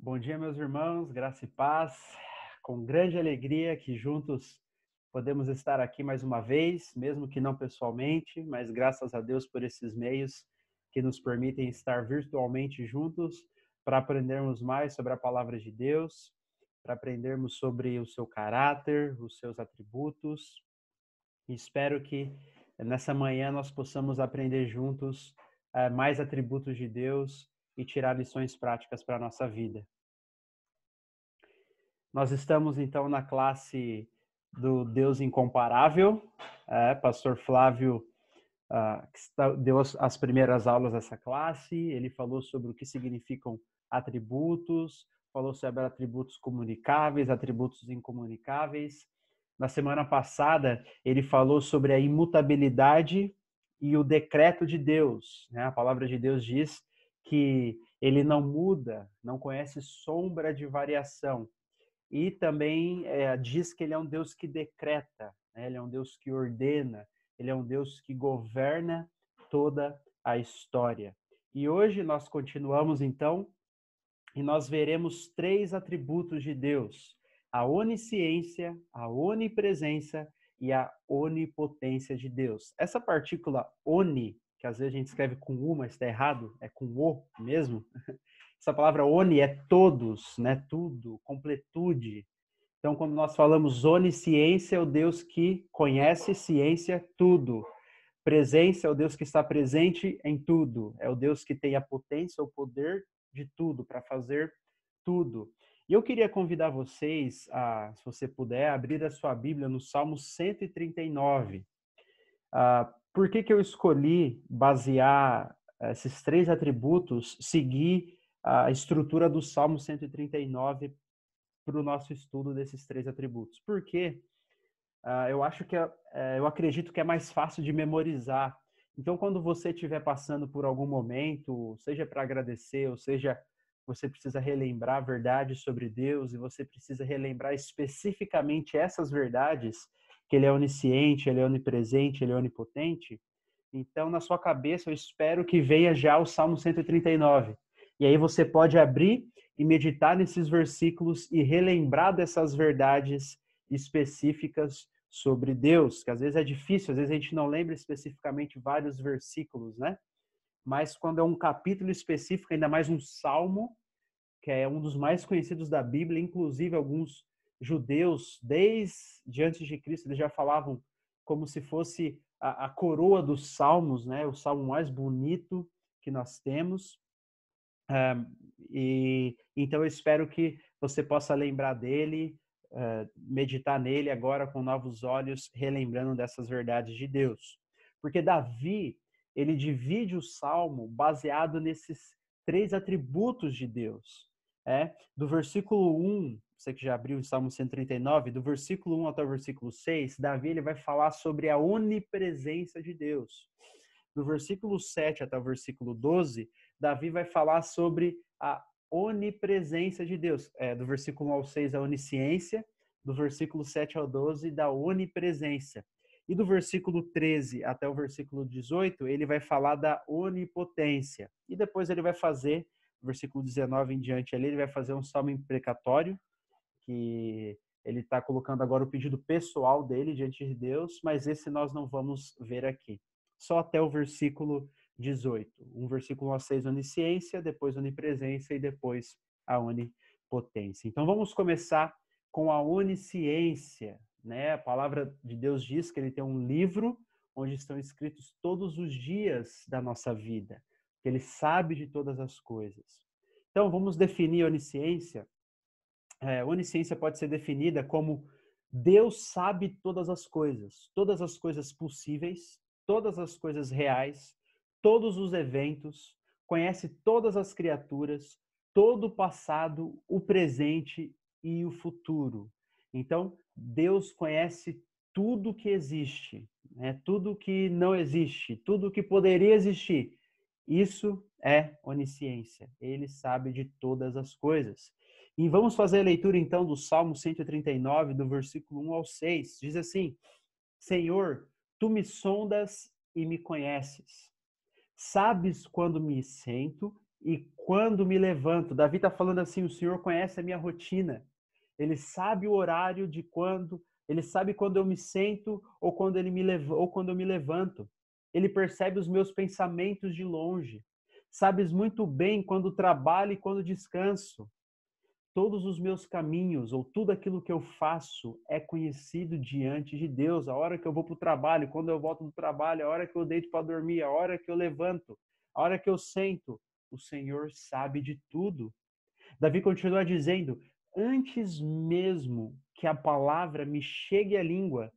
Bom dia, meus irmãos, graça e paz. Com grande alegria que juntos podemos estar aqui mais uma vez, mesmo que não pessoalmente, mas graças a Deus por esses meios que nos permitem estar virtualmente juntos para aprendermos mais sobre a palavra de Deus, para aprendermos sobre o seu caráter, os seus atributos. E espero que nessa manhã nós possamos aprender juntos mais atributos de Deus e tirar lições práticas para a nossa vida. Nós estamos, então, na classe do Deus Incomparável. Pastor Flávio deu as primeiras aulas dessa classe. Ele falou sobre o que significam atributos, falou sobre atributos comunicáveis, atributos incomunicáveis. Na semana passada, ele falou sobre a imutabilidade e o decreto de Deus. A palavra de Deus diz que ele não muda, não conhece sombra de variação. E também diz que ele é um Deus que decreta, né? Ele é um Deus que ordena, ele é um Deus que governa toda a história. E hoje nós continuamos, então, e nós veremos 3 atributos de Deus: a onisciência, a onipresença e a onipotência de Deus. Essa partícula oni, que às vezes a gente escreve com U, mas está errado, é com O mesmo. Essa palavra oni é todos, né? Tudo, completude. Então, quando nós falamos onisciência, é o Deus que conhece ciência, tudo. Presença é o Deus que está presente em tudo. É o Deus que tem a potência, o poder de tudo, para fazer tudo. E eu queria convidar vocês a, se você puder, abrir a sua Bíblia no Salmo 139. Por que eu escolhi basear esses 3 atributos, seguir a estrutura do Salmo 139 para o nosso estudo desses 3 atributos? Porque eu acho que eu acredito que é mais fácil de memorizar. Então, quando você estiver passando por algum momento, seja para agradecer, ou seja, você precisa relembrar verdades sobre Deus e você precisa relembrar especificamente essas verdades, que ele é onisciente, ele é onipresente, ele é onipotente. Então, na sua cabeça, eu espero que venha já o Salmo 139. E aí você pode abrir e meditar nesses versículos e relembrar dessas verdades específicas sobre Deus, que às vezes é difícil, às vezes a gente não lembra especificamente vários versículos, né? Mas quando é um capítulo específico, ainda mais um salmo, que é um dos mais conhecidos da Bíblia, inclusive alguns judeus, desde antes de Cristo, eles já falavam como se fosse a coroa dos salmos, né? O salmo mais bonito que nós temos. E então eu espero que você possa lembrar dele, meditar nele agora com novos olhos, relembrando dessas verdades de Deus. Porque Davi, ele divide o salmo baseado nesses 3 atributos de Deus. Do versículo 1, você que já abriu o Salmo 139, do versículo 1 até o versículo 6, Davi ele vai falar sobre a onipresença de Deus. Do versículo 7 até o versículo 12, Davi vai falar sobre a onipresença de Deus. Do versículo 1 ao 6, a onisciência, do versículo 7 ao 12, da onipresença. E do versículo 13 até o versículo 18, ele vai falar da onipotência. E depois ele vai fazer, do versículo 19 em diante ali, ele vai fazer um salmo imprecatório, que ele está colocando agora o pedido pessoal dele diante de Deus, mas esse nós não vamos ver aqui. Só até o versículo 18. Um versículo 1 a 6, onisciência, depois onipresença e depois a onipotência. Então vamos começar com a onisciência, né? A palavra de Deus diz que ele tem um livro onde estão escritos todos os dias da nossa vida, que ele sabe de todas as coisas. Então vamos definir a onisciência. Onisciência pode ser definida como Deus sabe todas as coisas possíveis, todas as coisas reais, todos os eventos, conhece todas as criaturas, todo o passado, o presente e o futuro. Então, Deus conhece tudo que existe, né? Tudo que não existe, tudo que poderia existir. Isso é onisciência. Ele sabe de todas as coisas. E vamos fazer a leitura então do Salmo 139, do versículo 1 ao 6. Diz assim: Senhor, tu me sondas e me conheces. Sabes quando me sento e quando me levanto. Davi está falando assim, o Senhor conhece a minha rotina. Ele sabe o horário de quando, ele sabe quando eu me sento ou quando ou quando eu me levanto. Ele percebe os meus pensamentos de longe. Sabes muito bem quando trabalho e quando descanso. Todos os meus caminhos ou tudo aquilo que eu faço é conhecido diante de Deus. A hora que eu vou para o trabalho, quando eu volto do trabalho, a hora que eu deito para dormir, a hora que eu levanto, a hora que eu sento, o Senhor sabe de tudo. Davi continua dizendo: antes mesmo que a palavra me chegue à língua,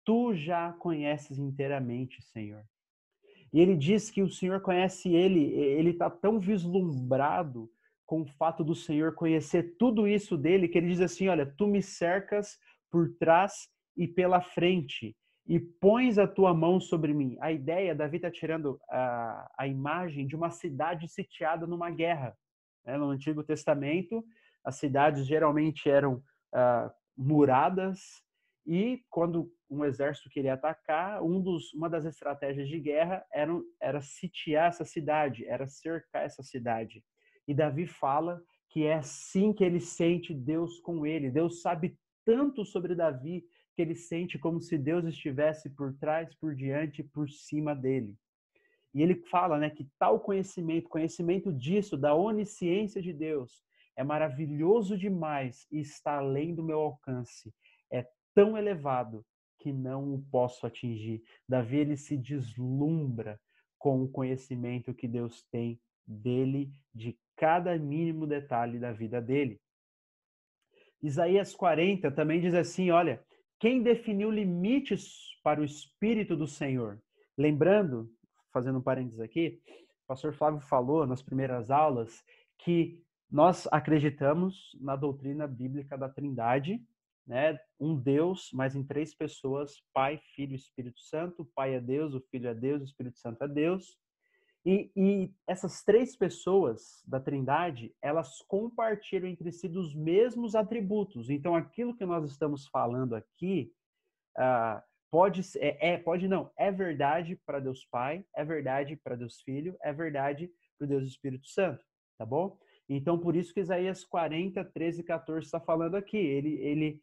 tu já a conheces inteiramente, Senhor. E ele diz que o Senhor conhece ele está tão vislumbrado com o fato do Senhor conhecer tudo isso dele, que ele diz assim: olha, tu me cercas por trás e pela frente, e pões a tua mão sobre mim. A ideia, Davi está tirando a imagem de uma cidade sitiada numa guerra. No Antigo Testamento, as cidades geralmente eram muradas, e quando um exército queria atacar, uma das estratégias de guerra era sitiar essa cidade, era cercar essa cidade. E Davi fala que é assim que ele sente Deus com ele. Deus sabe tanto sobre Davi que ele sente como se Deus estivesse por trás, por diante, por cima dele. E ele fala, né, que tal conhecimento disso, da onisciência de Deus, é maravilhoso demais e está além do meu alcance. É tão elevado que não o posso atingir. Davi, ele se deslumbra com o conhecimento que Deus tem dele, de cada mínimo detalhe da vida dele. Isaías 40 também diz assim, olha, quem definiu limites para o Espírito do Senhor? Lembrando, fazendo um parênteses aqui, o pastor Flávio falou nas primeiras aulas que nós acreditamos na doutrina bíblica da Trindade, né? Um Deus, mas em três pessoas, Pai, Filho e Espírito Santo. O Pai é Deus, o Filho é Deus, o Espírito Santo é Deus. E essas três pessoas da Trindade, elas compartilham entre si dos mesmos atributos. Então, aquilo que nós estamos falando aqui é verdade para Deus Pai, é verdade para Deus Filho, é verdade para Deus Espírito Santo, tá bom? Então, por isso que Isaías 40, 13 e 14 está falando aqui. Ele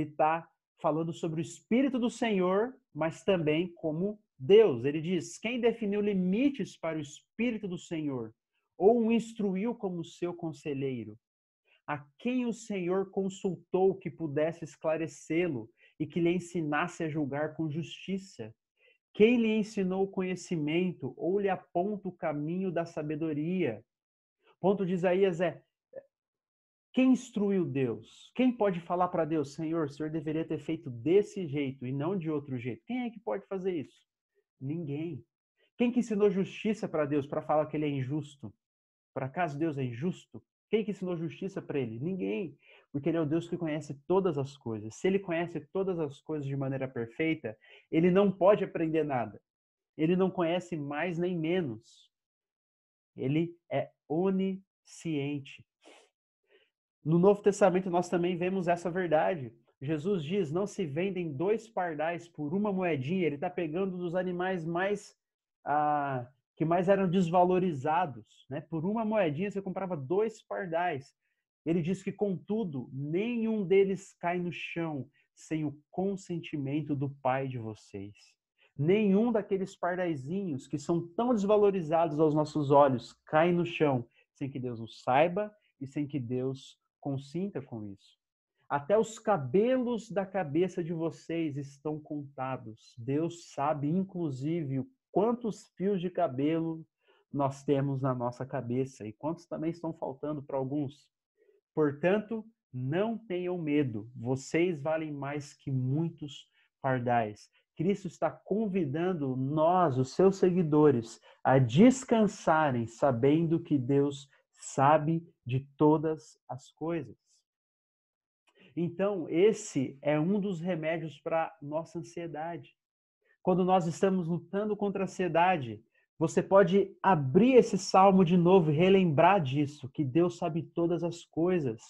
está falando sobre o Espírito do Senhor, mas também como Deus. Ele diz: quem definiu limites para o Espírito do Senhor, ou o instruiu como seu conselheiro? A quem o Senhor consultou que pudesse esclarecê-lo e que lhe ensinasse a julgar com justiça? Quem lhe ensinou o conhecimento ou lhe aponta o caminho da sabedoria? O ponto de Isaías é: quem instruiu Deus? Quem pode falar para Deus, Senhor, o Senhor deveria ter feito desse jeito e não de outro jeito? Quem é que pode fazer isso? Ninguém. Quem que ensinou justiça para Deus para falar que ele é injusto? Por acaso Deus é injusto? Quem que ensinou justiça para ele? Ninguém. Porque ele é o Deus que conhece todas as coisas. Se ele conhece todas as coisas de maneira perfeita, ele não pode aprender nada. Ele não conhece mais nem menos. Ele é onisciente. No Novo Testamento nós também vemos essa verdade. Jesus diz: não se vendem 2 pardais por uma moedinha. Ele está pegando dos animais que mais eram desvalorizados, né? Por uma moedinha você comprava 2 pardais. Ele diz que, contudo, nenhum deles cai no chão sem o consentimento do Pai de vocês. Nenhum daqueles pardaizinhos que são tão desvalorizados aos nossos olhos cai no chão sem que Deus o saiba e sem que Deus consinta com isso. Até os cabelos da cabeça de vocês estão contados. Deus sabe, inclusive, quantos fios de cabelo nós temos na nossa cabeça e quantos também estão faltando para alguns. Portanto, não tenham medo. Vocês valem mais que muitos pardais. Cristo está convidando nós, os seus seguidores, a descansarem, sabendo que Deus sabe de todas as coisas. Então, esse é um dos remédios para nossa ansiedade. Quando nós estamos lutando contra a ansiedade, você pode abrir esse salmo de novo e relembrar disso, que Deus sabe todas as coisas,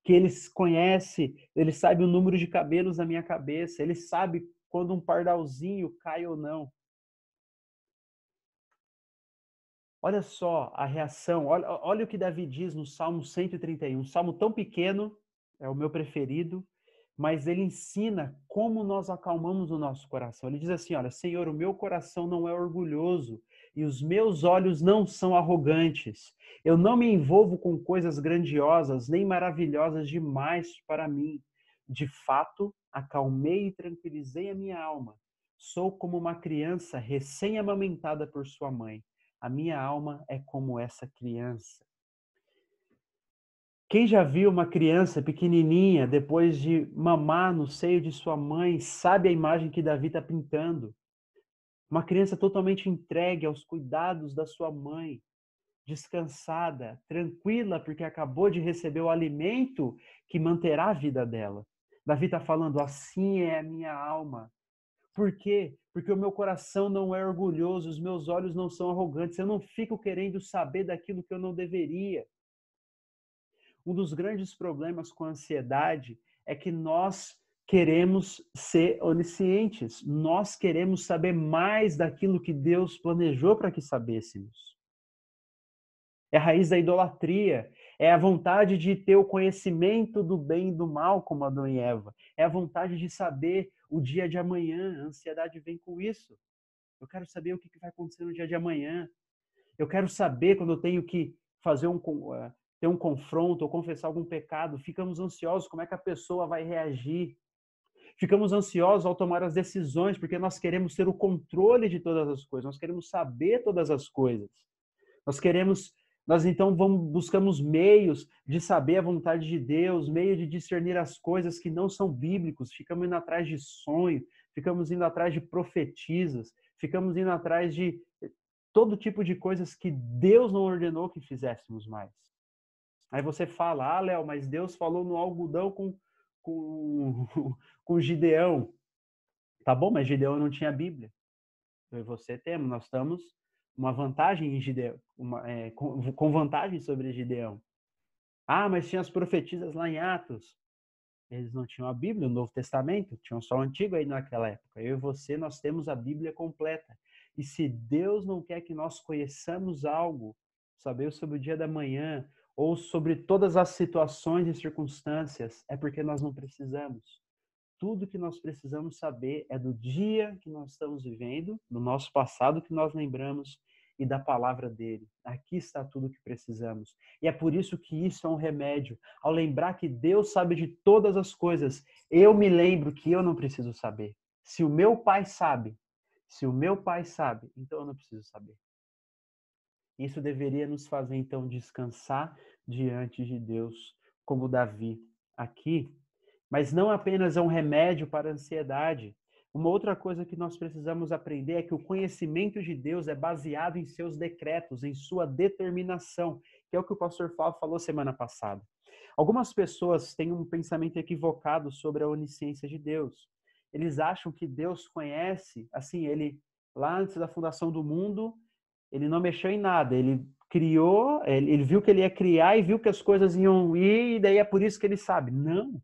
que Ele conhece, Ele sabe o número de cabelos na minha cabeça, Ele sabe quando um pardalzinho cai ou não. Olha só a reação, olha o que Davi diz no Salmo 131, um salmo tão pequeno, é o meu preferido, mas ele ensina como nós acalmamos o nosso coração. Ele diz assim, olha, Senhor, o meu coração não é orgulhoso e os meus olhos não são arrogantes. Eu não me envolvo com coisas grandiosas nem maravilhosas demais para mim. De fato, acalmei e tranquilizei a minha alma. Sou como uma criança recém-amamentada por sua mãe. A minha alma é como essa criança. Quem já viu uma criança pequenininha, depois de mamar no seio de sua mãe, sabe a imagem que Davi está pintando? Uma criança totalmente entregue aos cuidados da sua mãe, descansada, tranquila, porque acabou de receber o alimento que manterá a vida dela. Davi está falando, assim é a minha alma. Por quê? Porque o meu coração não é orgulhoso, os meus olhos não são arrogantes, eu não fico querendo saber daquilo que eu não deveria. Um dos grandes problemas com a ansiedade é que nós queremos ser oniscientes, nós queremos saber mais daquilo que Deus planejou para que sabêssemos. É a raiz da idolatria, é a vontade de ter o conhecimento do bem e do mal, como Adão e Eva. É a vontade de saber o dia de amanhã, a ansiedade vem com isso. Eu quero saber o que vai acontecer no dia de amanhã. Eu quero saber quando eu tenho que fazer ter um confronto ou confessar algum pecado. Ficamos ansiosos, como é que a pessoa vai reagir? Ficamos ansiosos ao tomar as decisões, porque nós queremos ter o controle de todas as coisas, nós queremos saber todas as coisas. Nós então buscamos meios de saber a vontade de Deus, meio de discernir as coisas que não são bíblicos, ficamos indo atrás de sonho, ficamos indo atrás de profetisas, ficamos indo atrás de todo tipo de coisas que Deus não ordenou que fizéssemos mais. Aí você fala, ah, Léo, mas Deus falou no algodão com, com Gideão. Tá bom, mas Gideão não tinha Bíblia. Eu e você temos, nós estamos uma vantagem em Gideão, com vantagem sobre Gideão. Ah, mas tinha as profetisas lá em Atos. Eles não tinham a Bíblia, o Novo Testamento, tinham só o Antigo aí naquela época. Eu e você, nós temos a Bíblia completa. E se Deus não quer que nós conheçamos algo, saber sobre o dia da manhã, ou sobre todas as situações e circunstâncias, é porque nós não precisamos. Tudo que nós precisamos saber é do dia que nós estamos vivendo, do nosso passado que nós lembramos e da palavra dele. Aqui está tudo o que precisamos. E é por isso que isso é um remédio. Ao lembrar que Deus sabe de todas as coisas, eu me lembro que eu não preciso saber. Se o meu pai sabe, então eu não preciso saber. Isso deveria nos fazer então descansar diante de Deus, como Davi aqui. Mas não apenas é um remédio para a ansiedade. Uma outra coisa que nós precisamos aprender é que o conhecimento de Deus é baseado em seus decretos, em sua determinação, que é o que o pastor Flávio falou semana passada. Algumas pessoas têm um pensamento equivocado sobre a onisciência de Deus. Eles acham que Deus conhece, assim, ele lá antes da fundação do mundo, ele não mexeu em nada, ele criou, ele viu que ele ia criar e viu que as coisas iam ir, e daí é por isso que ele sabe. Não.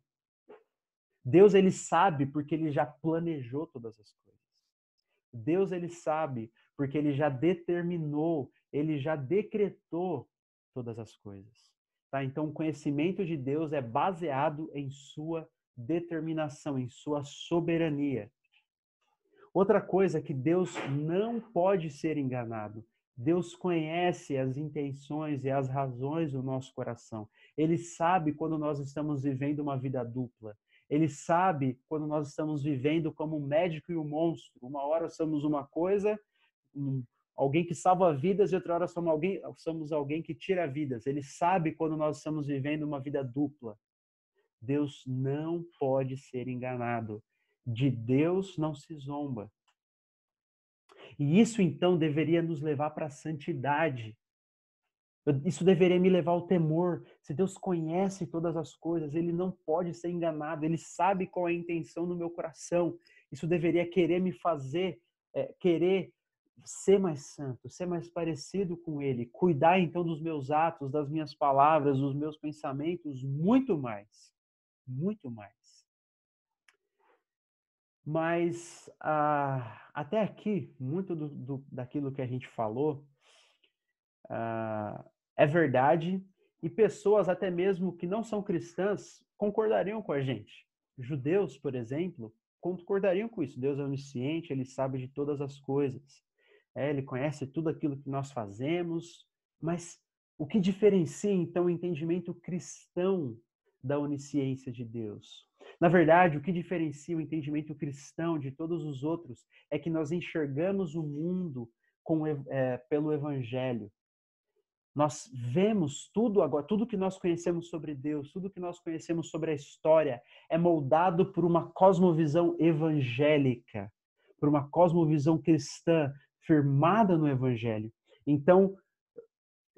Deus, ele sabe porque ele já planejou todas as coisas. Deus, ele sabe porque ele já determinou, ele já decretou todas as coisas. Tá? Então, o conhecimento de Deus é baseado em sua determinação, em sua soberania. Outra coisa é que Deus não pode ser enganado. Deus conhece as intenções e as razões do nosso coração. Ele sabe quando nós estamos vivendo uma vida dupla. Ele sabe quando nós estamos vivendo como um médico e um monstro. Uma hora somos uma coisa, alguém que salva vidas, e outra hora somos alguém que tira vidas. Ele sabe quando nós estamos vivendo uma vida dupla. Deus não pode ser enganado. De Deus não se zomba. E isso, então, deveria nos levar para a santidade. Isso deveria me levar ao temor. Se Deus conhece todas as coisas, Ele não pode ser enganado. Ele sabe qual é a intenção do meu coração. Isso deveria querer me fazer, querer ser mais santo, ser mais parecido com Ele. Cuidar, então, dos meus atos, das minhas palavras, dos meus pensamentos, muito mais. Muito mais. Mas até aqui, muito daquilo que a gente falou é verdade, e pessoas até mesmo que não são cristãs concordariam com a gente. Judeus, por exemplo, concordariam com isso. Deus é onisciente, ele sabe de todas as coisas. Ele conhece tudo aquilo que nós fazemos, mas o que diferencia, então, o entendimento cristão da onisciência de Deus? Na verdade, o que diferencia o entendimento cristão de todos os outros é que nós enxergamos o mundo pelo Evangelho. Nós vemos tudo agora, tudo que nós conhecemos sobre Deus, tudo que nós conhecemos sobre a história é moldado por uma cosmovisão evangélica, por uma cosmovisão cristã firmada no Evangelho. Então,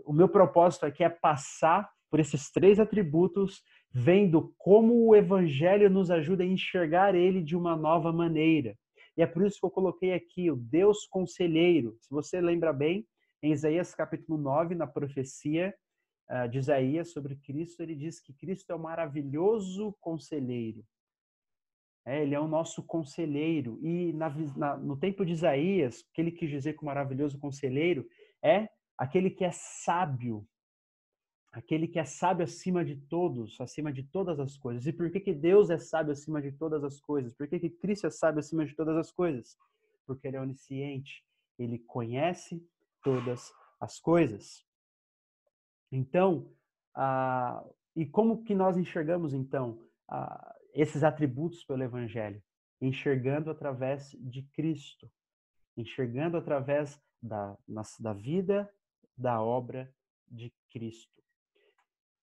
o meu propósito aqui é passar por esses 3 atributos, vendo como o Evangelho nos ajuda a enxergar ele de uma nova maneira. E é por isso que eu coloquei aqui o Deus conselheiro. Se você lembra bem, em Isaías capítulo 9, na profecia de Isaías sobre Cristo, ele diz que Cristo é o maravilhoso conselheiro. Ele é o nosso conselheiro. E no tempo de Isaías, o que ele quis dizer com maravilhoso conselheiro é aquele que é sábio. Aquele que é sábio acima de todos, acima de todas as coisas. E por que Deus é sábio acima de todas as coisas? Por que Cristo é sábio acima de todas as coisas? Porque ele é onisciente. Ele conhece todas as coisas. Então, e como que nós enxergamos, então, esses atributos pelo Evangelho? Enxergando através de Cristo. Enxergando através da vida, da obra de Cristo.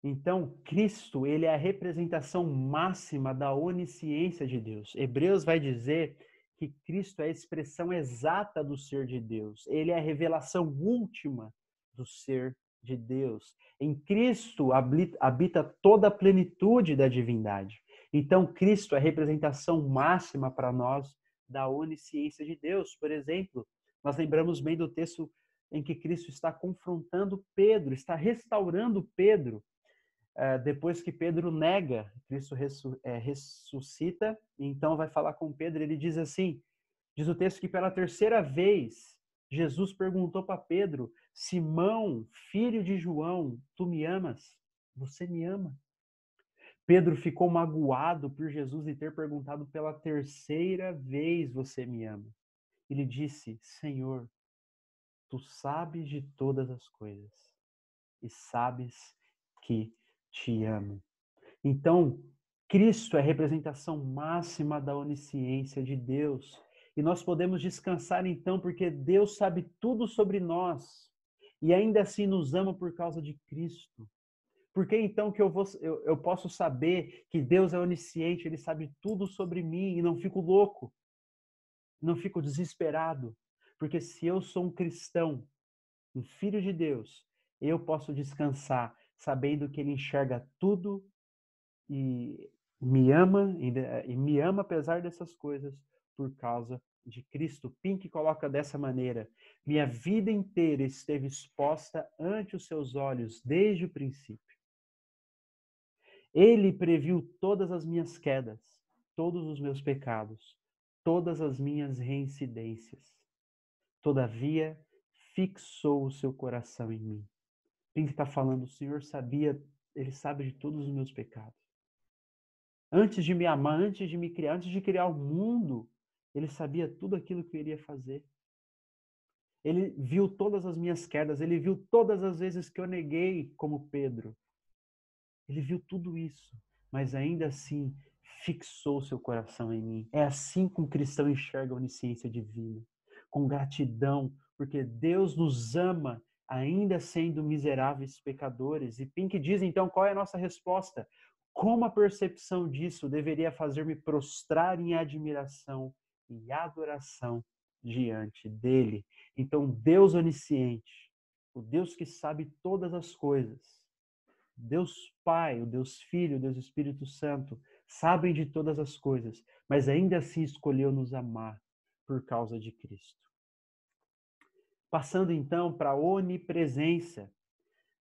Então, Cristo, ele é a representação máxima da onisciência de Deus. Hebreus vai dizer que Cristo é a expressão exata do ser de Deus. Ele é a revelação última do ser de Deus. Em Cristo habita toda a plenitude da divindade. Então, Cristo é a representação máxima para nós da onisciência de Deus. Por exemplo, nós lembramos bem do texto em que Cristo está confrontando Pedro, está restaurando Pedro. Depois que Pedro nega, Cristo ressuscita, e então vai falar com Pedro, ele diz assim, diz o texto que pela 3ª vez, Jesus perguntou para Pedro, Simão, filho de João, tu me amas? Você me ama? Pedro ficou magoado por Jesus lhe ter perguntado pela 3ª vez, você me ama? Ele disse, Senhor, tu sabes de todas as coisas e sabes que te amo. Então, Cristo é a representação máxima da onisciência de Deus. E nós podemos descansar então, porque Deus sabe tudo sobre nós. E ainda assim nos ama por causa de Cristo. Por que então que eu posso saber que Deus é onisciente, Ele sabe tudo sobre mim e não fico louco? Não fico desesperado? Porque se eu sou um cristão, um filho de Deus, eu posso descansar sabendo que Ele enxerga tudo e me ama apesar dessas coisas por causa de Cristo. Pink coloca dessa maneira: minha vida inteira esteve exposta ante os seus olhos desde o princípio. Ele previu todas as minhas quedas, todos os meus pecados, todas as minhas reincidências. Todavia, fixou o seu coração em mim. Pink está falando, o Senhor sabia, Ele sabe de todos os meus pecados. Antes de me amar, antes de me criar, antes de criar o mundo, Ele sabia tudo aquilo que eu iria fazer. Ele viu todas as minhas quedas, Ele viu todas as vezes que eu neguei como Pedro. Ele viu tudo isso, mas ainda assim fixou seu coração em mim. É assim que um cristão enxerga a onisciência divina, com gratidão, porque Deus nos ama ainda sendo miseráveis pecadores. E Pink diz então qual é a nossa resposta? Como a percepção disso deveria fazer-me prostrar em admiração e adoração diante dele. Então, Deus onisciente, o Deus que sabe todas as coisas, Deus Pai, o Deus Filho, o Deus Espírito Santo, sabem de todas as coisas, mas ainda assim escolheu nos amar por causa de Cristo. Passando então para a onipresença,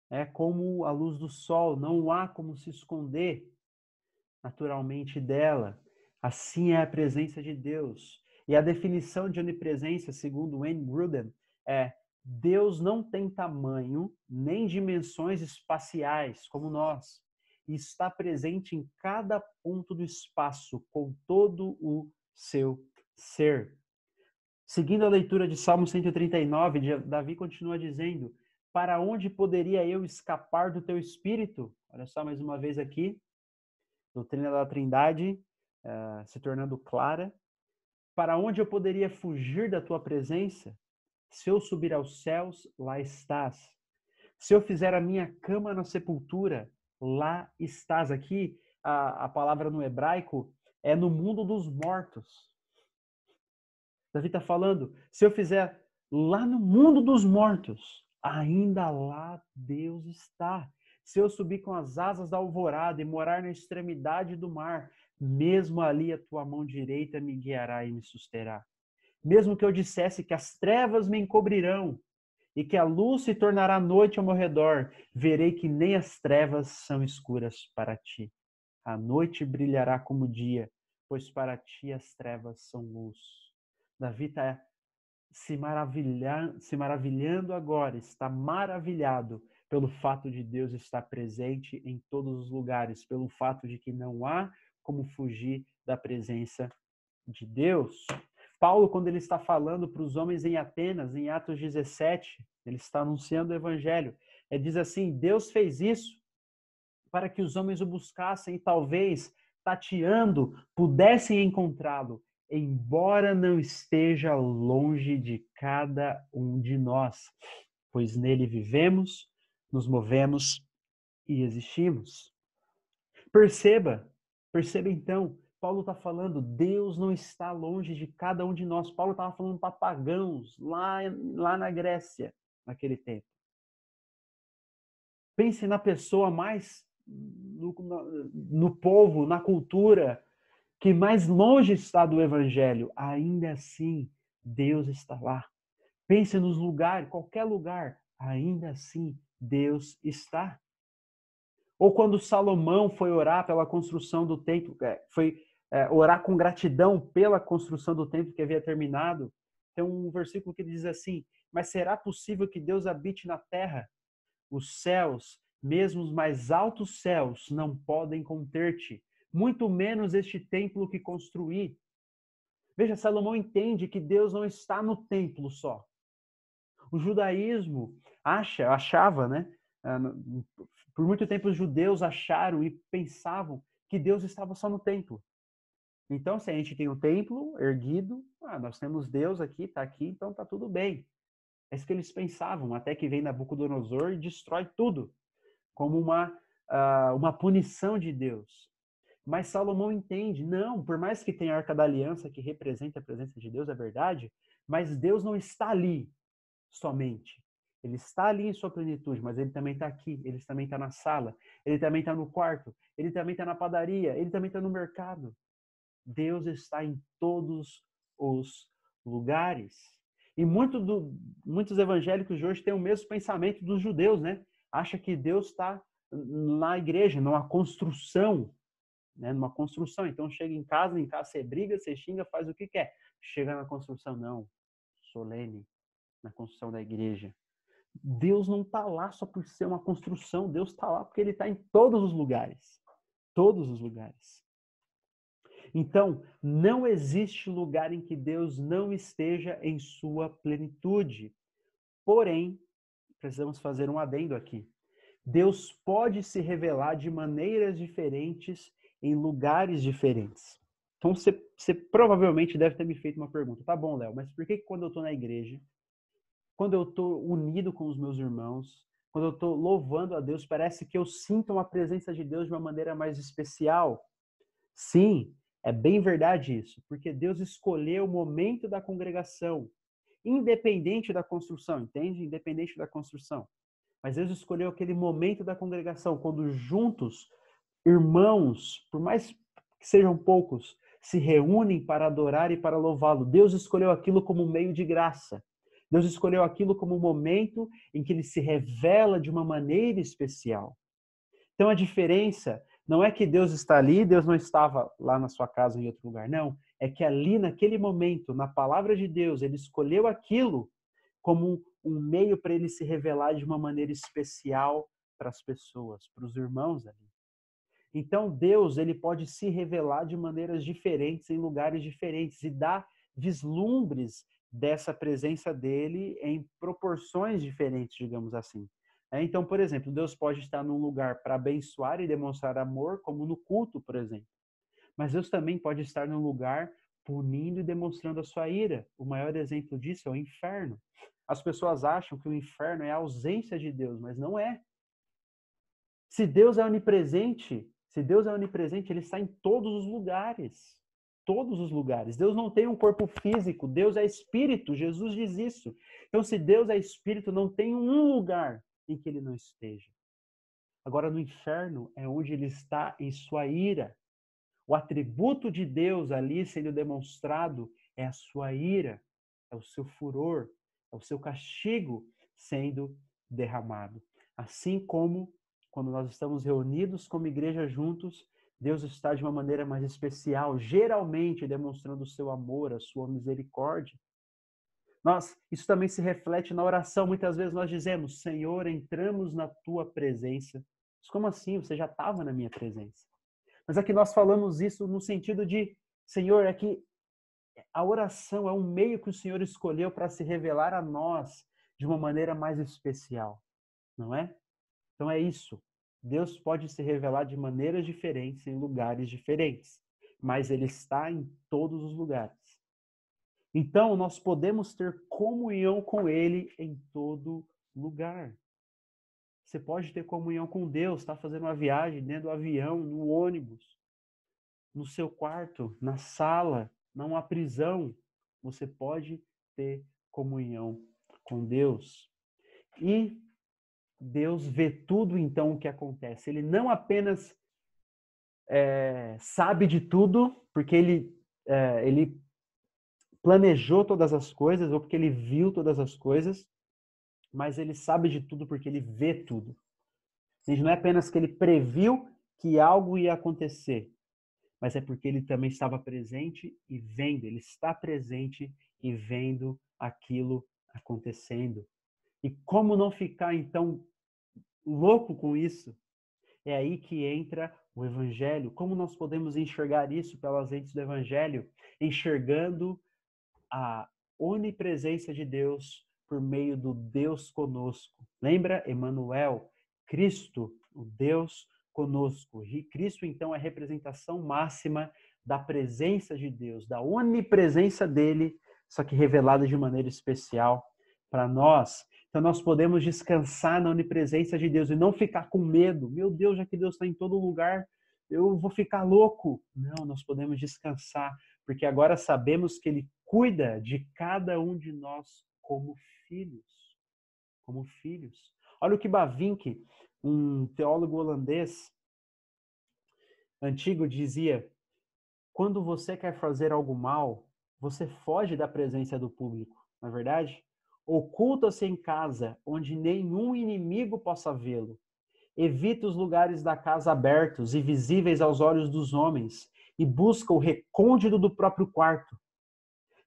é como a luz do sol, não há como se esconder naturalmente dela. Assim é a presença de Deus. E a definição de onipresença, segundo Wayne Grudem, é Deus não tem tamanho nem dimensões espaciais como nós, e está presente em cada ponto do espaço com todo o seu ser. Seguindo a leitura de Salmo 139, Davi continua dizendo: para onde poderia eu escapar do teu espírito? Olha só mais uma vez aqui, doutrina da Trindade se tornando clara. Para onde eu poderia fugir da tua presença? Se eu subir aos céus, lá estás. Se eu fizer a minha cama na sepultura, lá estás. Aqui, a palavra no hebraico é no mundo dos mortos. Davi está falando, se eu fizer lá no mundo dos mortos, ainda lá Deus está. Se eu subir com as asas da alvorada e morar na extremidade do mar, mesmo ali a tua mão direita me guiará e me susterá. Mesmo que eu dissesse que as trevas me encobrirão e que a luz se tornará noite ao meu redor, verei que nem as trevas são escuras para ti. A noite brilhará como o dia, pois para ti as trevas são luz. Davi está se maravilhando agora, está maravilhado pelo fato de Deus estar presente em todos os lugares, pelo fato de que não há como fugir da presença de Deus. Paulo, quando ele está falando para os homens em Atenas, em Atos 17, ele está anunciando o evangelho. Ele diz assim: Deus fez isso para que os homens o buscassem e talvez, tateando, pudessem encontrá-lo, embora não esteja longe de cada um de nós, pois nele vivemos, nos movemos e existimos. Perceba então, Paulo está falando, Deus não está longe de cada um de nós. Paulo estava falando para pagãos lá na Grécia, naquele tempo. Pense na pessoa mais, no povo, na cultura, que mais longe está do Evangelho. Ainda assim, Deus está lá. Pense nos lugares, qualquer lugar, ainda assim, Deus está. Ou quando Salomão foi orar pela construção do templo, foi orar com gratidão pela construção do templo que havia terminado, tem um versículo que diz assim: mas será possível que Deus habite na terra? Os céus, mesmo os mais altos céus, não podem conter-te, muito menos este templo que construí. Veja, Salomão entende que Deus não está no templo só. O judaísmo achava, né? Por muito tempo os judeus acharam e pensavam que Deus estava só no templo. Então, se a gente tem o templo erguido, nós temos Deus aqui, então está tudo bem. É isso que eles pensavam, até que vem Nabucodonosor e destrói tudo, como uma punição de Deus. Mas Salomão entende, não, por mais que tenha a Arca da Aliança, que representa a presença de Deus, é verdade, mas Deus não está ali somente. Ele está ali em sua plenitude, mas ele também está aqui, ele também está na sala, ele também está no quarto, ele também está na padaria, ele também está no mercado. Deus está em todos os lugares. E muitos evangélicos de hoje têm o mesmo pensamento dos judeus, né? Acha que Deus está na igreja, numa construção, né? Numa construção. Então chega em casa você briga, você xinga, faz o que quer. Chega na construção, não. Solene, na construção da igreja. Deus não está lá só por ser uma construção. Deus está lá porque ele está em todos os lugares. Todos os lugares. Então, não existe lugar em que Deus não esteja em sua plenitude. Porém, precisamos fazer um adendo aqui. Deus pode se revelar de maneiras diferentes em lugares diferentes. Então, você provavelmente deve ter me feito uma pergunta. Tá bom, Léo, mas por que quando eu estou na igreja, quando eu estou unido com os meus irmãos, quando eu estou louvando a Deus, parece que eu sinto uma presença de Deus de uma maneira mais especial? Sim, é bem verdade isso, porque Deus escolheu o momento da congregação, independente da construção, entende? Independente da construção. Mas Deus escolheu aquele momento da congregação, quando juntos, irmãos, por mais que sejam poucos, se reúnem para adorar e para louvá-lo. Deus escolheu aquilo como um meio de graça. Deus escolheu aquilo como um momento em que ele se revela de uma maneira especial. Então a diferença não é que Deus está ali, Deus não estava lá na sua casa ou em outro lugar. Não, é que ali naquele momento, na palavra de Deus, ele escolheu aquilo como um meio para ele se revelar de uma maneira especial para as pessoas, para os irmãos ali. Então, Deus, ele pode se revelar de maneiras diferentes, em lugares diferentes, e dar vislumbres dessa presença dele em proporções diferentes, digamos assim. Então, por exemplo, Deus pode estar num lugar para abençoar e demonstrar amor, como no culto, por exemplo. Mas Deus também pode estar num lugar punindo e demonstrando a sua ira. O maior exemplo disso é o inferno. As pessoas acham que o inferno é a ausência de Deus, mas não é. Se Deus é onipresente, ele está em todos os lugares. Todos os lugares. Deus não tem um corpo físico, Deus é espírito, Jesus diz isso. Então, se Deus é espírito, não tem um lugar em que ele não esteja. Agora, no inferno é onde ele está em sua ira. O atributo de Deus ali sendo demonstrado é a sua ira, é o seu furor, é o seu castigo sendo derramado. Assim como quando nós estamos reunidos como igreja juntos, Deus está de uma maneira mais especial, geralmente demonstrando o seu amor, a sua misericórdia. Isso também se reflete na oração. Muitas vezes nós dizemos, Senhor, entramos na tua presença. Mas como assim? Você já estava na minha presença. Mas aqui nós falamos isso no sentido de, Senhor, é que a oração é um meio que o Senhor escolheu para se revelar a nós de uma maneira mais especial, não é? Então é isso. Deus pode se revelar de maneiras diferentes, em lugares diferentes, mas Ele está em todos os lugares. Então nós podemos ter comunhão com Ele em todo lugar. Você pode ter comunhão com Deus, está fazendo uma viagem dentro do avião, no ônibus, no seu quarto, na sala, numa prisão. Você pode ter comunhão com Deus. E Deus vê tudo, então, o que acontece. Ele não apenas sabe de tudo, porque ele planejou todas as coisas, ou porque ele viu todas as coisas, mas ele sabe de tudo porque ele vê tudo. Não é apenas que ele previu que algo ia acontecer, mas é porque ele também estava presente e vendo, ele está presente e vendo aquilo acontecendo. E como não ficar, então, louco com isso? É aí que entra o Evangelho. Como nós podemos enxergar isso pelas lentes do Evangelho? Enxergando a onipresença de Deus por meio do Deus conosco. Lembra? Emmanuel, Cristo, o Deus conosco. E Cristo, então, é a representação máxima da presença de Deus, da onipresença dele, só que revelada de maneira especial para nós. Então, nós podemos descansar na onipresença de Deus e não ficar com medo. Meu Deus, já que Deus está em todo lugar, eu vou ficar louco. Não, nós podemos descansar, porque agora sabemos que Ele cuida de cada um de nós como filhos. Como filhos. Olha o que Bavinck, um teólogo holandês antigo, dizia: quando você quer fazer algo mal, você foge da presença do público, não é verdade? Oculta-se em casa, onde nenhum inimigo possa vê-lo. Evita os lugares da casa abertos e visíveis aos olhos dos homens, e busca o recôndito do próprio quarto.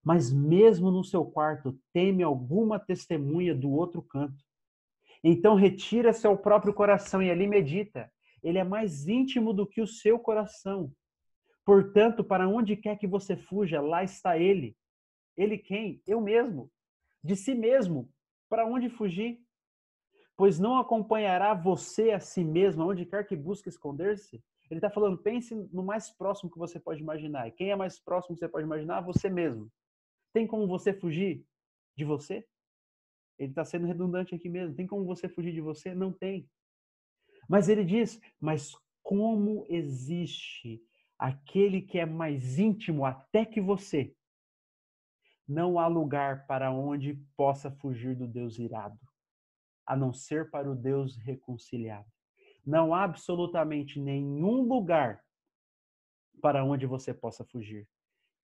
Mas mesmo no seu quarto, teme alguma testemunha do outro canto. Então retira-se ao próprio coração e ali medita. Ele é mais íntimo do que o seu coração. Portanto, para onde quer que você fuja, lá está ele. Ele quem? Eu mesmo. De si mesmo. Para onde fugir? Pois não acompanhará você a si mesmo, aonde quer que busque esconder-se? Ele está falando, pense no mais próximo que você pode imaginar. E quem é mais próximo que você pode imaginar? Você mesmo. Tem como você fugir de você? Ele está sendo redundante aqui mesmo. Tem como você fugir de você? Não tem. Mas ele diz, mas como existe aquele que é mais íntimo até que você, não há lugar para onde possa fugir do Deus irado, a não ser para o Deus reconciliado. Não há absolutamente nenhum lugar para onde você possa fugir.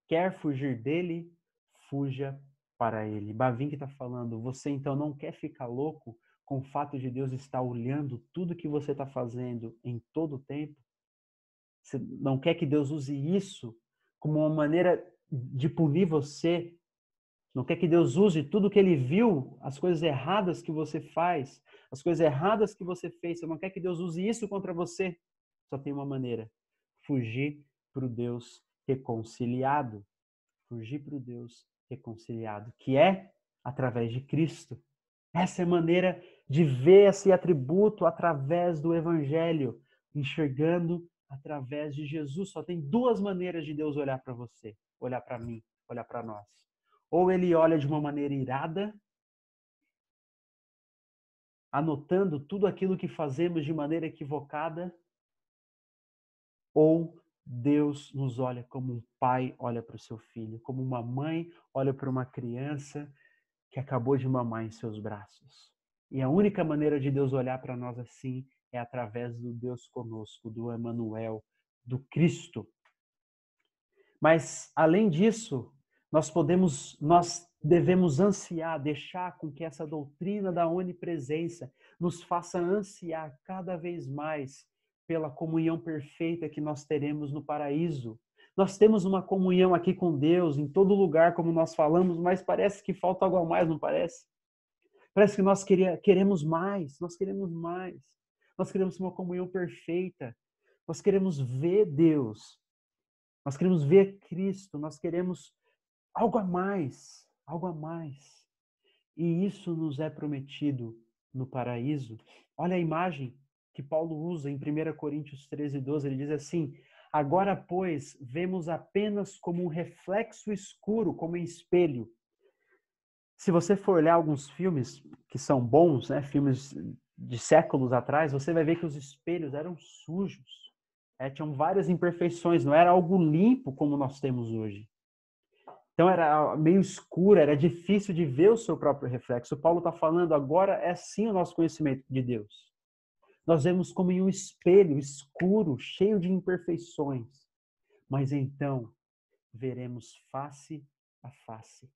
Quer fugir dele, fuja para ele. Bavinck está falando, você então não quer ficar louco com o fato de Deus estar olhando tudo que você está fazendo em todo o tempo? Você não quer que Deus use isso como uma maneira de punir você Não quer que Deus use tudo que ele viu, as coisas erradas que você faz, as coisas erradas que você fez. Você não quer que Deus use isso contra você. Só tem uma maneira: fugir para o Deus reconciliado. Fugir para o Deus reconciliado, que é através de Cristo. Essa é a maneira de ver esse atributo através do Evangelho, enxergando através de Jesus. Só tem duas maneiras de Deus olhar para você, olhar para mim, olhar para nós. Ou ele olha de uma maneira irada, anotando tudo aquilo que fazemos de maneira equivocada, ou Deus nos olha como um pai olha para o seu filho, como uma mãe olha para uma criança que acabou de mamar em seus braços. E a única maneira de Deus olhar para nós assim é através do Deus conosco, do Emanuel, do Cristo. Mas, além disso, nós devemos ansiar, deixar com que essa doutrina da onipresença nos faça ansiar cada vez mais pela comunhão perfeita que nós teremos no paraíso. Nós temos uma comunhão aqui com Deus, em todo lugar, como nós falamos, mas parece que falta algo a mais, não parece? Parece que nós queremos mais, nós queremos mais. Nós queremos uma comunhão perfeita. Nós queremos ver Deus. Nós queremos ver Cristo, nós queremos algo a mais, algo a mais. E isso nos é prometido no paraíso. Olha a imagem que Paulo usa em 1 Coríntios 13:12, ele diz assim: agora, pois, vemos apenas como um reflexo escuro, como em espelho. Se você for olhar alguns filmes que são bons, né, filmes de séculos atrás, você vai ver que os espelhos eram sujos. Tinham várias imperfeições, não era algo limpo como nós temos hoje. Então era meio escuro, era difícil de ver o seu próprio reflexo. Paulo está falando, agora é sim o nosso conhecimento de Deus. Nós vemos como em um espelho escuro, cheio de imperfeições. Mas então veremos face a face.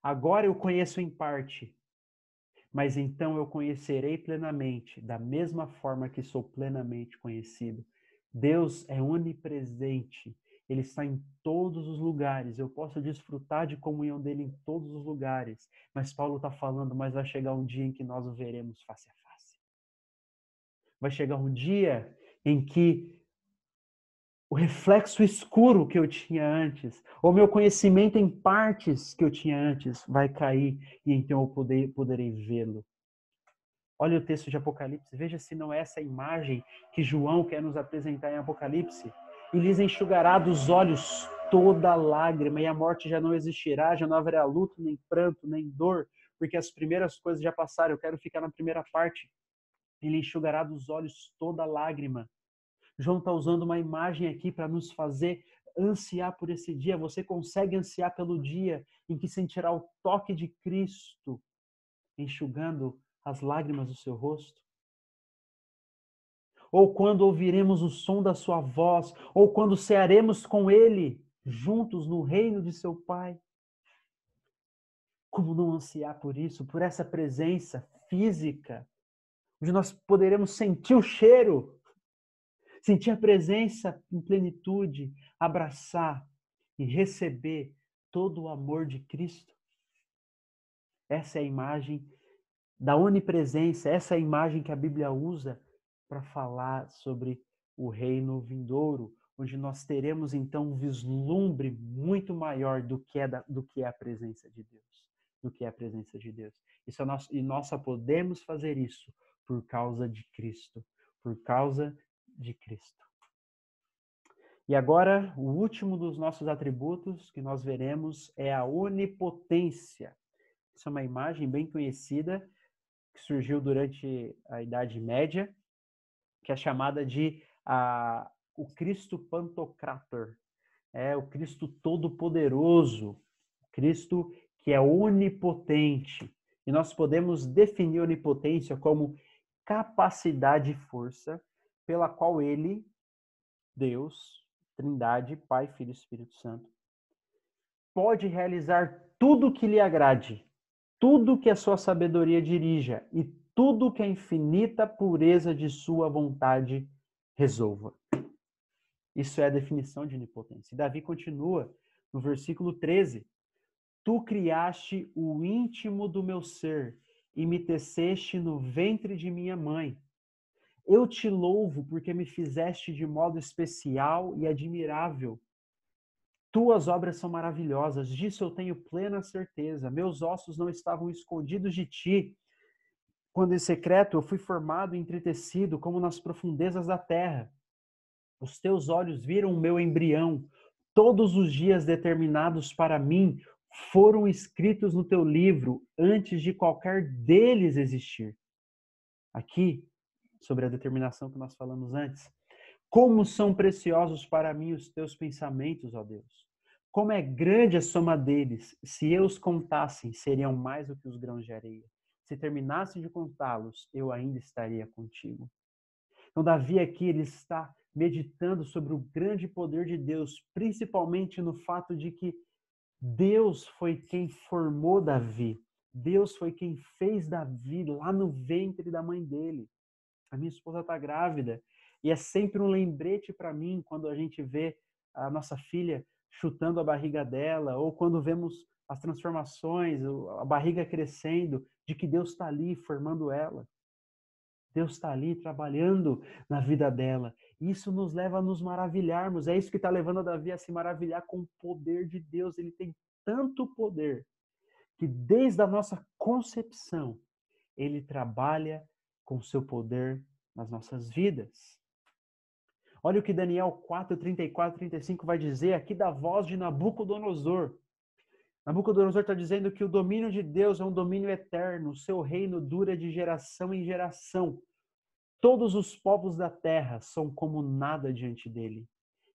Agora eu conheço em parte, mas então eu conhecerei plenamente, da mesma forma que sou plenamente conhecido. Deus é onipresente, Ele está em todos os lugares, eu posso desfrutar de comunhão dele em todos os lugares, mas Paulo está falando, mas vai chegar um dia em que nós o veremos face a face. Vai chegar um dia em que o reflexo escuro que eu tinha antes, ou meu conhecimento em partes que eu tinha antes, vai cair e então eu poderei vê-lo. Olha o texto de Apocalipse, veja se não é essa imagem que João quer nos apresentar em Apocalipse. E lhes enxugará dos olhos toda lágrima, e a morte já não existirá, já não haverá luto, nem pranto, nem dor, porque as primeiras coisas já passaram. Eu quero ficar na primeira parte. Ele enxugará dos olhos toda lágrima. João está usando uma imagem aqui para nos fazer ansiar por esse dia. Você consegue ansiar pelo dia em que sentirá o toque de Cristo enxugando as lágrimas do seu rosto? Ou quando ouviremos o som da sua voz, ou quando cearemos com ele, juntos no reino de seu Pai? Como não ansiar por isso, por essa presença física, onde nós poderemos sentir o cheiro, sentir a presença em plenitude, abraçar e receber todo o amor de Cristo? Essa é a imagem da onipresença, essa é a imagem que a Bíblia usa para falar sobre o reino vindouro, onde nós teremos então um vislumbre muito maior do que é a presença de Deus, do que é a presença de Deus. E nós só podemos fazer isso por causa de Cristo, por causa de Cristo. E agora, o último dos nossos atributos que nós veremos é a onipotência. Isso é uma imagem bem conhecida que surgiu durante a Idade Média, que é chamada de o Cristo Pantocrator, o Cristo Todo-Poderoso, o Cristo que é onipotente. E nós podemos definir onipotência como capacidade e força pela qual ele, Deus, Trindade, Pai, Filho e Espírito Santo, pode realizar tudo que lhe agrade, tudo que a sua sabedoria dirija e tudo que a infinita pureza de sua vontade resolva. Isso é a definição de onipotência. E Davi continua no versículo 13, Tu criaste o íntimo do meu ser e me teceste no ventre de minha mãe. Eu te louvo porque me fizeste de modo especial e admirável. Tuas obras são maravilhosas, disso eu tenho plena certeza. Meus ossos não estavam escondidos de ti. Quando em secreto eu fui formado e entretecido, como nas profundezas da terra. Os teus olhos viram o meu embrião. Todos os dias determinados para mim foram escritos no teu livro antes de qualquer deles existir. Aqui, sobre a determinação que nós falamos antes. Como são preciosos para mim os teus pensamentos, ó Deus. Como é grande a soma deles. Se eu os contassem, seriam mais do que os grãos de areia. Se terminasse de contá-los, eu ainda estaria contigo. Então, Davi aqui, ele está meditando sobre o grande poder de Deus, principalmente no fato de que Deus foi quem formou Davi. Deus foi quem fez Davi lá no ventre da mãe dele. A minha esposa está grávida e é sempre um lembrete para mim quando a gente vê a nossa filha chutando a barriga dela ou quando vemos as transformações, a barriga crescendo, de que Deus está ali formando ela. Deus está ali trabalhando na vida dela. Isso nos leva a nos maravilharmos. É isso que está levando a Davi a se maravilhar com o poder de Deus. Ele tem tanto poder que desde a nossa concepção, ele trabalha com o seu poder nas nossas vidas. Olha o que Daniel 4, 34, 35 vai dizer aqui da voz de Nabucodonosor. Nabucodonosor está dizendo que o domínio de Deus é um domínio eterno, o seu reino dura de geração em geração. Todos os povos da terra são como nada diante dele.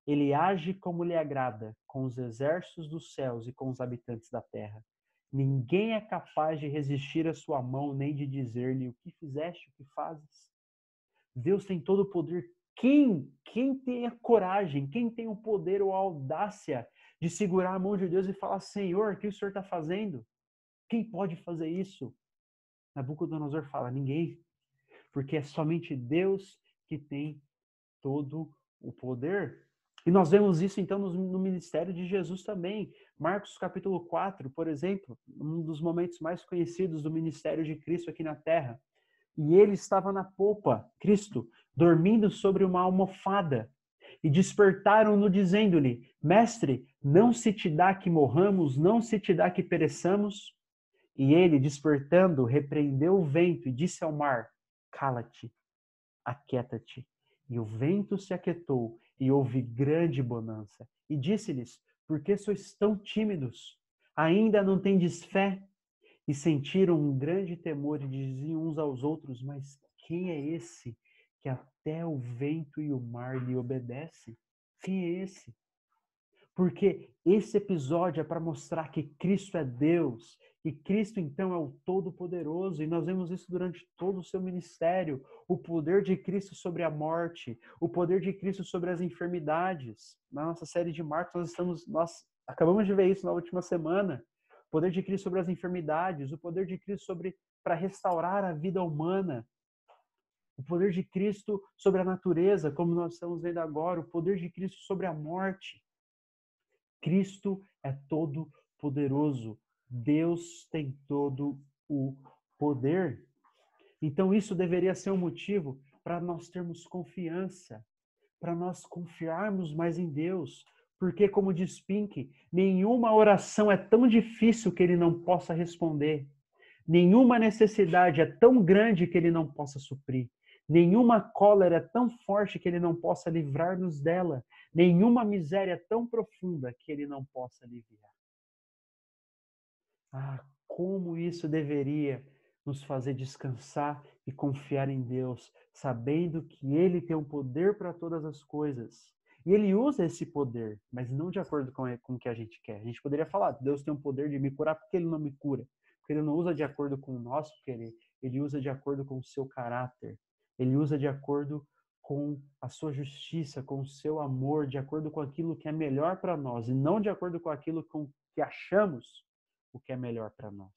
Ele age como lhe agrada, com os exércitos dos céus e com os habitantes da terra. Ninguém é capaz de resistir à sua mão, nem de dizer-lhe o que fizeste, o que fazes. Deus tem todo o poder. Quem tem a coragem, quem tem o poder ou a audácia de segurar a mão de Deus e falar, Senhor, o que o Senhor está fazendo? Quem pode fazer isso? Nabucodonosor fala, ninguém. Porque é somente Deus que tem todo o poder. E nós vemos isso, então, no ministério de Jesus também. Marcos capítulo 4, por exemplo, um dos momentos mais conhecidos do ministério de Cristo aqui na Terra. E ele estava na popa, Cristo, dormindo sobre uma almofada. E despertaram-no dizendo-lhe, Mestre, não se te dá que morramos, não se te dá que pereçamos? E ele, despertando, repreendeu o vento e disse ao mar, Cala-te, aquieta-te. E o vento se aquietou, e houve grande bonança. E disse-lhes, por que sois tão tímidos? Ainda não tendes fé? E sentiram um grande temor e diziam uns aos outros, mas quem é esse que até o vento e o mar lhe obedecem? Quem é esse? Porque esse episódio é para mostrar que Cristo é Deus, e Cristo então é o Todo-Poderoso, e nós vemos isso durante todo o seu ministério, o poder de Cristo sobre a morte, o poder de Cristo sobre as enfermidades. Na nossa série de Marcos nós acabamos de ver isso na última semana. O poder de Cristo sobre as enfermidades, o poder de Cristo sobre para restaurar a vida humana. O poder de Cristo sobre a natureza, como nós estamos vendo agora, o poder de Cristo sobre a morte. Cristo é todo poderoso. Deus tem todo o poder. Então isso deveria ser um motivo para nós termos confiança, para nós confiarmos mais em Deus. Porque, como diz Pink, nenhuma oração é tão difícil que ele não possa responder. Nenhuma necessidade é tão grande que ele não possa suprir. Nenhuma cólera é tão forte que ele não possa livrar-nos dela. Nenhuma miséria é tão profunda que ele não possa aliviar. Ah, como isso deveria nos fazer descansar e confiar em Deus, sabendo que Ele tem o poder para todas as coisas. E Ele usa esse poder, mas não de acordo com o que a gente quer. A gente poderia falar, Deus tem o poder de me curar, porque Ele não me cura? Porque Ele não usa de acordo com o nosso querer, Ele usa de acordo com o seu caráter. Ele usa de acordo com a sua justiça, com o seu amor, de acordo com aquilo que é melhor para nós, e não de acordo com aquilo que achamos o que é melhor para nós.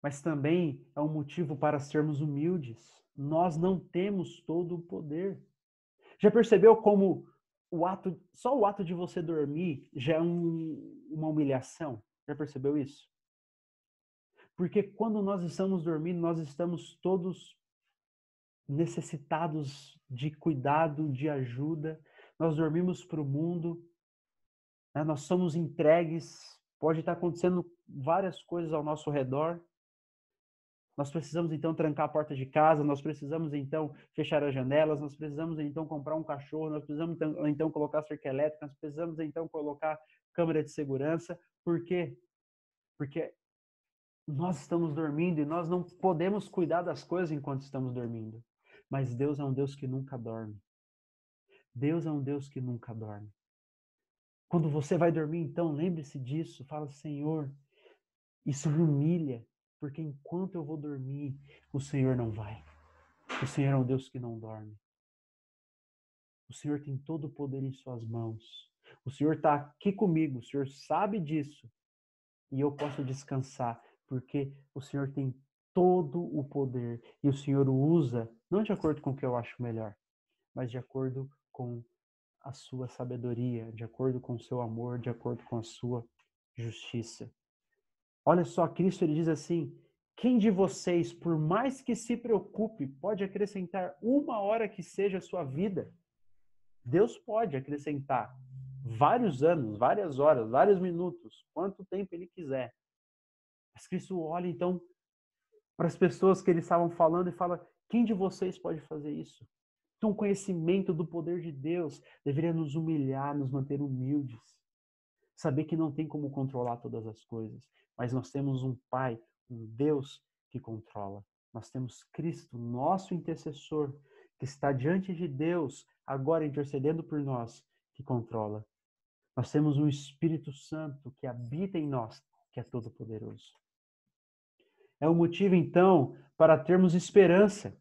Mas também é um motivo para sermos humildes. Nós não temos todo o poder. Já percebeu como só o ato de você dormir já é uma humilhação. Já percebeu isso? Porque quando nós estamos dormindo, nós estamos todos necessitados de cuidado, de ajuda. Nós dormimos para o mundo, né? Nós somos entregues. Pode estar acontecendo várias coisas ao nosso redor. Nós precisamos, então, trancar a porta de casa, nós precisamos, então, fechar as janelas, nós precisamos, então, comprar um cachorro, nós precisamos, então, colocar cerca elétrica, nós precisamos, então, colocar câmera de segurança. Por quê? Porque nós estamos dormindo e nós não podemos cuidar das coisas enquanto estamos dormindo. Mas Deus é um Deus que nunca dorme. Deus é um Deus que nunca dorme. Quando você vai dormir, então, lembre-se disso. Fala, Senhor, isso me humilha, porque enquanto eu vou dormir, o Senhor não vai. O Senhor é um Deus que não dorme. O Senhor tem todo o poder em suas mãos. O Senhor está aqui comigo, o Senhor sabe disso. E eu posso descansar, porque o Senhor tem todo o poder. E o Senhor o usa, não de acordo com o que eu acho melhor, mas de acordo com a sua sabedoria, de acordo com o seu amor, de acordo com a sua justiça. Olha só, Cristo ele diz assim: quem de vocês, por mais que se preocupe, pode acrescentar 1 hora que seja a sua vida? Deus pode acrescentar vários anos, várias horas, vários minutos, quanto tempo ele quiser. Mas Cristo olha então para as pessoas que eles estavam falando e fala: quem de vocês pode fazer isso? Então, o conhecimento do poder de Deus deveria nos humilhar, nos manter humildes. Saber que não tem como controlar todas as coisas, mas nós temos um Pai, um Deus que controla. Nós temos Cristo, nosso intercessor, que está diante de Deus, agora intercedendo por nós, que controla. Nós temos um Espírito Santo que habita em nós, que é todo-poderoso. É um motivo, então, para termos esperança.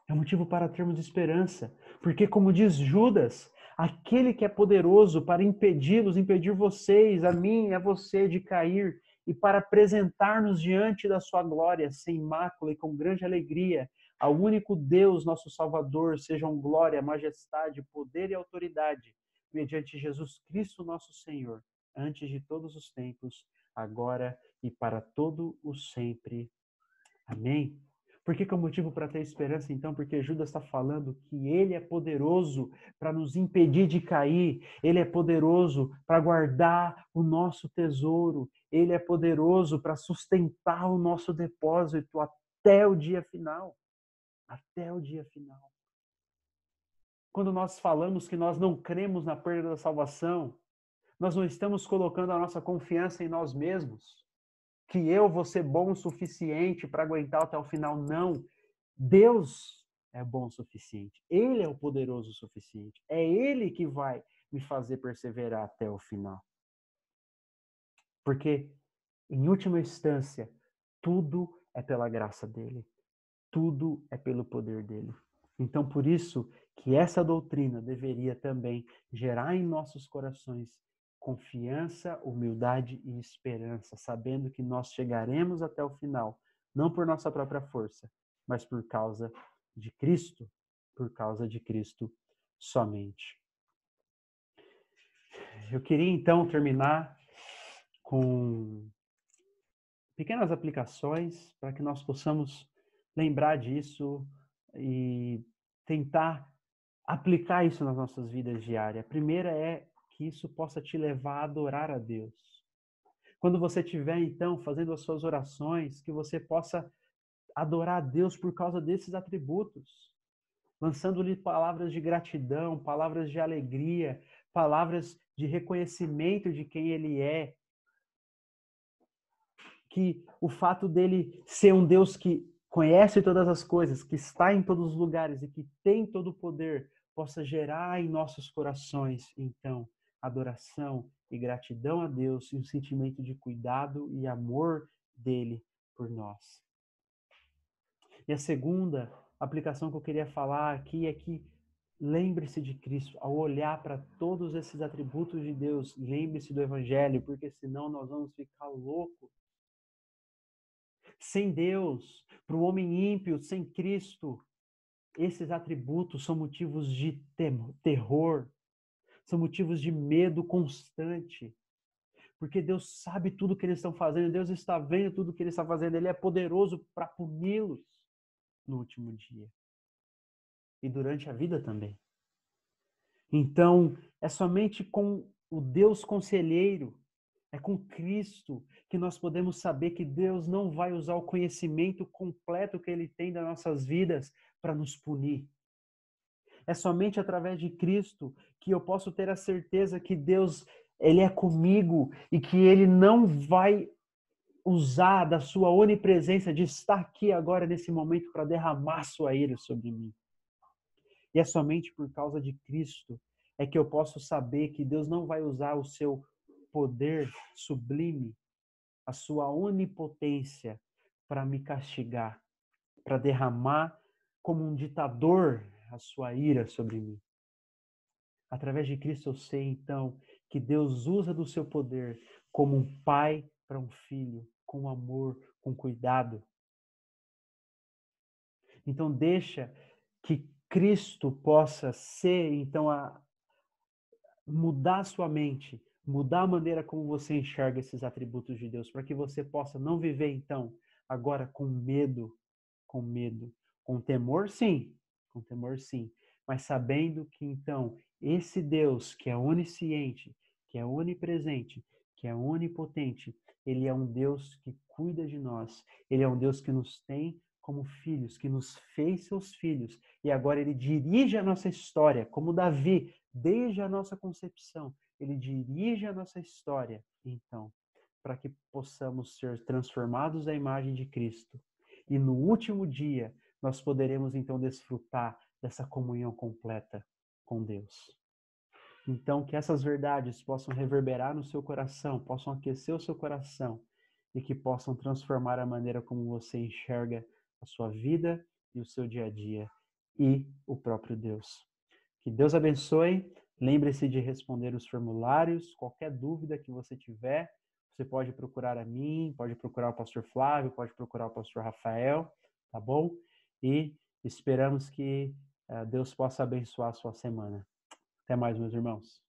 É um motivo para termos esperança. Porque, como diz Judas, aquele que é poderoso para impedi-los, impedir vocês, a mim e a você de cair, e para apresentar-nos diante da sua glória, sem mácula e com grande alegria, ao único Deus, nosso Salvador, sejam glória, majestade, poder e autoridade, mediante Jesus Cristo, nosso Senhor, antes de todos os tempos, agora e para todo o sempre. Amém? Por que é o motivo para ter esperança, então? Porque Judas está falando que ele é poderoso para nos impedir de cair, ele é poderoso para guardar o nosso tesouro, ele é poderoso para sustentar o nosso depósito até o dia final. Até o dia final. Quando nós falamos que nós não cremos na perda da salvação, nós não estamos colocando a nossa confiança em nós mesmos, que eu vou ser bom o suficiente para aguentar até o final. Não. Deus é bom o suficiente. Ele é o poderoso o suficiente. É Ele que vai me fazer perseverar até o final. Porque, em última instância, tudo é pela graça dele. Tudo é pelo poder dele. Então, por isso que essa doutrina deveria também gerar em nossos corações confiança, humildade e esperança, sabendo que nós chegaremos até o final, não por nossa própria força, mas por causa de Cristo somente. Eu queria então terminar com pequenas aplicações para que nós possamos lembrar disso e tentar aplicar isso nas nossas vidas diárias. A primeira é que isso possa te levar a adorar a Deus. Quando você estiver, então, fazendo as suas orações, que você possa adorar a Deus por causa desses atributos, lançando-lhe palavras de gratidão, palavras de alegria, palavras de reconhecimento de quem Ele é, que o fato dele ser um Deus que conhece todas as coisas, que está em todos os lugares e que tem todo o poder, possa gerar em nossos corações, então, adoração e gratidão a Deus e um sentimento de cuidado e amor dele por nós. E a segunda aplicação que eu queria falar aqui é que lembre-se de Cristo. Ao olhar para todos esses atributos de Deus, lembre-se do Evangelho, porque senão nós vamos ficar loucos. Sem Deus, para o homem ímpio, sem Cristo, esses atributos são motivos de terror, São motivos de medo constante. Porque Deus sabe tudo que eles estão fazendo, Deus está vendo tudo que ele está fazendo, ele é poderoso para puni-los no último dia e durante a vida também. Então, é somente com o Deus conselheiro, é com Cristo que nós podemos saber que Deus não vai usar o conhecimento completo que ele tem das nossas vidas para nos punir. É somente através de Cristo que eu posso ter a certeza que Deus, ele é comigo e que ele não vai usar da sua onipresença de estar aqui agora nesse momento para derramar sua ira sobre mim. E é somente por causa de Cristo é que eu posso saber que Deus não vai usar o seu poder sublime, a sua onipotência para me castigar, para derramar como um ditador a sua ira sobre mim. Através de Cristo eu sei, então, que Deus usa do seu poder como um pai para um filho, com amor, com cuidado. Então, deixa que Cristo possa ser, então, mudar a sua mente, mudar a maneira como você enxerga esses atributos de Deus, para que você possa não viver, então, agora com medo, com temor, sim, mas sabendo que, então, esse Deus que é onisciente, que é onipresente, que é onipotente, ele é um Deus que cuida de nós, ele é um Deus que nos tem como filhos, que nos fez seus filhos, e agora ele dirige a nossa história, como Davi, desde a nossa concepção, ele dirige a nossa história, então, para que possamos ser transformados à imagem de Cristo. E no último dia, nós poderemos então desfrutar dessa comunhão completa com Deus. Então, que essas verdades possam reverberar no seu coração, possam aquecer o seu coração e que possam transformar a maneira como você enxerga a sua vida e o seu dia a dia e o próprio Deus. Que Deus abençoe. Lembre-se de responder os formulários. Qualquer dúvida que você tiver, você pode procurar a mim, pode procurar o pastor Flávio, pode procurar o pastor Rafael, tá bom? E esperamos que Deus possa abençoar a sua semana. Até mais, meus irmãos.